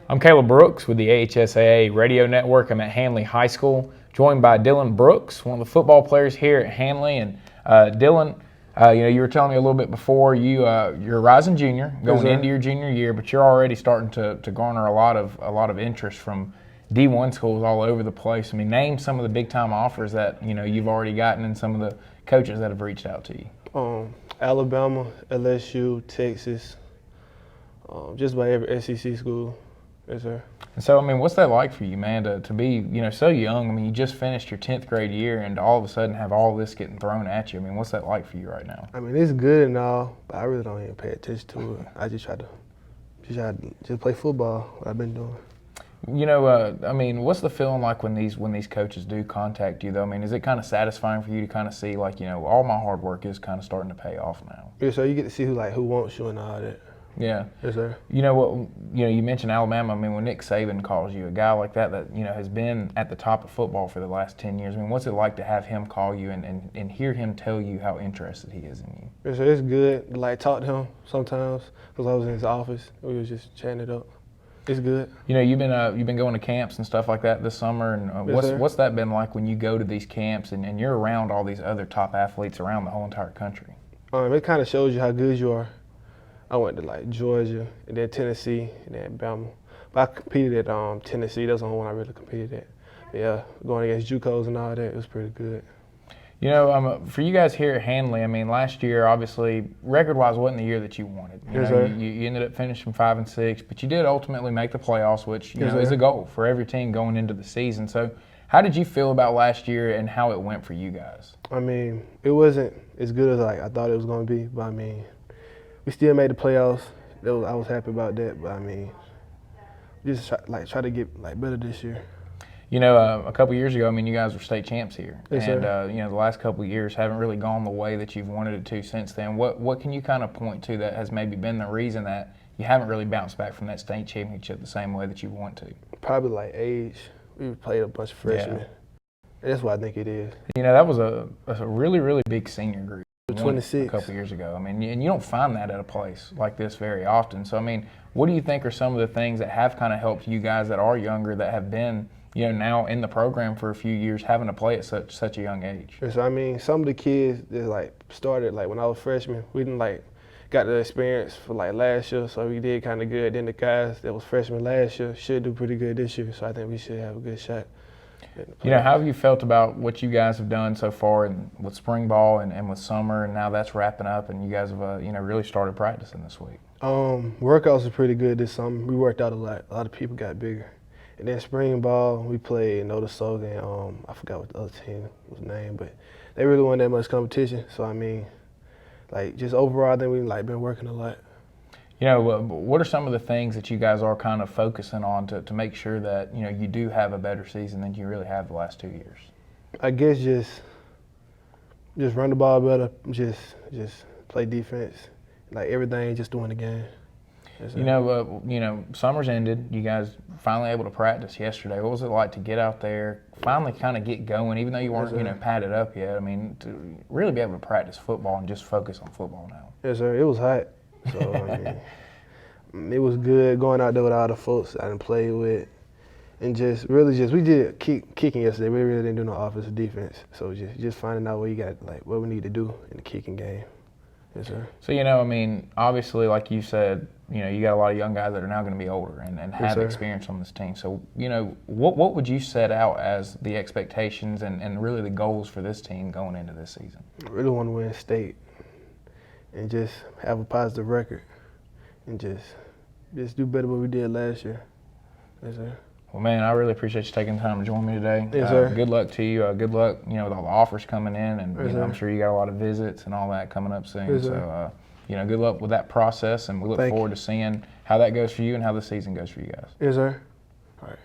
I'm Caleb Brooks with the AHSAA Radio Network. I'm at Handley High School, joined by Dylan Brooks, one of the football players here at Handley. And Dylan, you were telling me a little bit before you're a rising junior going into your junior year, but you're already starting to garner a lot of interest from D1 schools all over the place. I mean, name some of the big time offers that you've already gotten and some of the coaches that have reached out to you. Alabama, LSU, Texas, just about every SEC school. Yes, sir. And so, I mean, what's that like for you, man, to be, so young? I mean, you just finished your 10th grade year and to all of a sudden have all this getting thrown at you. I mean, what's that like for you right now? I mean, it's good and all, but I really don't even pay attention to it. I just try to play football, what I've been doing. I mean, what's the feeling like when these coaches do contact you, though? I mean, is it kind of satisfying for you to kind of see, like, all my hard work is kind of starting to pay off now? Yeah, so you get to see who wants you and all that. Yeah. Yes, sir. You mentioned Alabama. I mean, when Nick Saban calls you, a guy like that has been at the top of football for the last 10 years. I mean, what's it like to have him call you and hear him tell you how interested he is in you? Yes, sir. It's good to, like, talk to him sometimes because I was in his office. We was just chatting it up. It's good. You've been going to camps and stuff like that this summer, and what's that been like when you go to these camps and you're around all these other top athletes around the whole entire country? It kind of shows you how good you are. I went to like Georgia and then Tennessee and then Alabama. But I competed at Tennessee. That's the only one I really competed at. Yeah, going against JUCOs and all that, it was pretty good. For you guys here at Handley, I mean, last year, obviously, record-wise, wasn't the year that you wanted. You ended up finishing 5-6, but you did ultimately make the playoffs, which is a goal for every team going into the season. So, how did you feel about last year and how it went for you guys? I mean, it wasn't as good as I thought it was going to be, but I mean, we still made the playoffs. I was happy about that, but I mean, just try to get better this year. A couple years ago, I mean, you guys were state champs here, yes, and sir. The last couple of years haven't really gone the way that you've wanted it to since then. What can you kind of point to that has maybe been the reason that you haven't really bounced back from that state championship the same way that you want to? Probably like age. We played a bunch of freshmen. Yeah. That's what I think it is. That was a really, really big senior group. 26. A couple years ago. I mean, and you don't find that at a place like this very often. So, I mean, what do you think are some of the things that have kind of helped you guys that are younger that have been, now in the program for a few years having to play at such a young age? So, I mean, some of the kids that started when I was freshman, we didn't got the experience for last year, so we did kind of good. Then the guys that was freshmen last year should do pretty good this year, so I think we should have a good shot. How have you felt about what you guys have done so far with spring ball and with summer, and now that's wrapping up, and you guys have really started practicing this week? Workouts are pretty good this summer. We worked out a lot. A lot of people got bigger. And then spring ball, we played Notre Dame. I forgot what the other team was named, but they really weren't that much competition. So I mean, just overall, I think we've been working a lot. What are some of the things that you guys are kind of focusing on to make sure that, you do have a better season than you really have the last 2 years? I guess just run the ball better, just play defense, everything, just doing the game. Summer's ended. You guys finally able to practice yesterday. What was it like to get out there, finally kind of get going, even though you weren't, padded up yet? I mean, to really be able to practice football and just focus on football now. Yes, sir. It was hot. So, it was good going out there with all the folks I didn't play with. And we did kicking yesterday. We really didn't do no offensive defense. So just finding out what we need to do in the kicking game. Yes, sir. So, obviously, like you said, you got a lot of young guys that are now going to be older and have experience on this team. So, what would you set out as the expectations and really the goals for this team going into this season? I really want to win state. And just have a positive record, and just do better than what we did last year. Yes, sir. Well, man, I really appreciate you taking the time to join me today. Yes, sir. Good luck to you. Good luck, with all the offers coming in, and yes, I'm sure you got a lot of visits and all that coming up soon. Yes, so, good luck with that process, and we look forward to seeing how that goes for you and how the season goes for you guys. Yes, sir. All right.